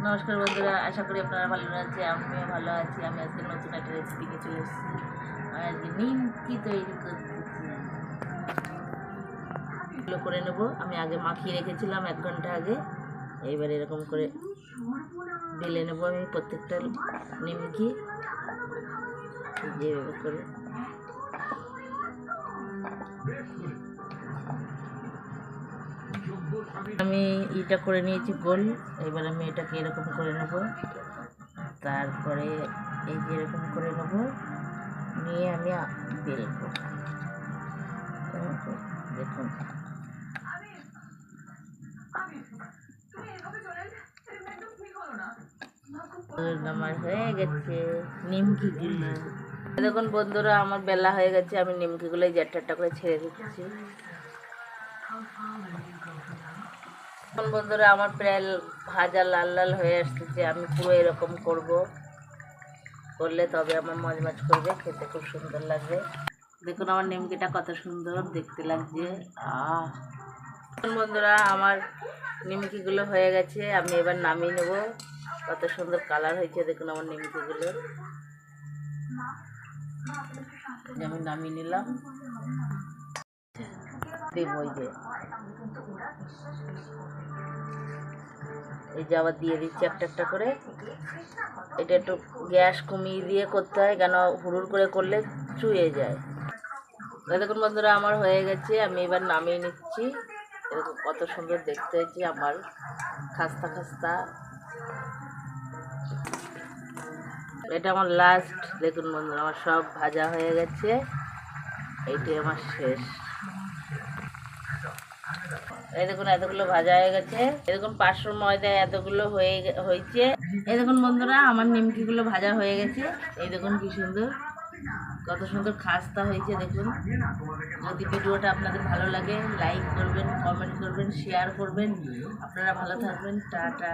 নমস্কার বন্ধুরা, আশা করি আপনারা ভালো আছেন। আমিও ভালো আছি। আমি আজকে নতুন একটা রেসিপি নিয়ে চলে এসেছি। আমি আজকে নিমকি তৈরি করতেছি। এগুলো করে নেব। আমি আগে মাখিয়ে রেখেছিলাম 1 ঘন্টা আগে। এইবার এরকম করে বেলে নেব আমি প্রত্যেকটা নিমকি যেভাবে করে। আমি এটা করে নিয়েছি গোল। এবার আমি এটাকে এরকম করে নেব, তারপরে এই যে এরকম করে নেব, নিয়ে আমি বেলবো। দেখুন আমার হয়ে গেছে নিমকিগুলো। দেখুন বন্ধুরা, আমার বেলা হয়ে গেছে। আমি নিমকিগুলো এই একটা করে ছেড়ে দিচ্ছি। এখন বন্ধুরা আমার প্রায় ভাজা লাল লাল হয়ে আসতেছে। আমি পুরো এরকম করব, করলে তবে আমার মজমজ করবে, খেতে খুব সুন্দর লাগবে। দেখুন আমার নিমকিটা কত সুন্দর দেখতে লাগছে। বন্ধুরা আমার নিমকিগুলো হয়ে গেছে। আমি এবার নামিয়ে নেব। কত সুন্দর কালার হয়েছে দেখুন আমার নিমকিগুলো। আমি নামিয়ে নিলাম। দেবো এই যে আবার দিয়ে দিচ্ছি একটা একটা করে। এটা একটু গ্যাস কমিয়ে দিয়ে করতে হয়, কেন হুড়ুর করে করলে চুয়ে যায়। দেখুন বন্ধুরা আমার হয়ে গেছে। আমি এবার নামিয়ে নিচ্ছি। এরকম কত সুন্দর দেখতে হয়েছে আমার খাস্তা খাস্তা। এটা আমার লাস্ট। দেখুন বন্ধুরা আমার সব ভাজা হয়ে গেছে। এইটাই আমার শেষ। এই দেখুন এতগুলো ভাজা হয়ে গেছে। এরকম 500 ময়দায় এতগুলো হয়েছে। এই দেখুন বন্ধুরা আমার নিমকিগুলো ভাজা হয়ে গেছে। এই দেখুন কি সুন্দর, কত সুন্দর খাস্তা হয়েছে দেখুন। যদি ভিডিওটা আপনাদের ভালো লাগে লাইক করবেন, কমেন্ট করবেন, শেয়ার করবেন। আপনারা ভালো থাকবেন। টাটা।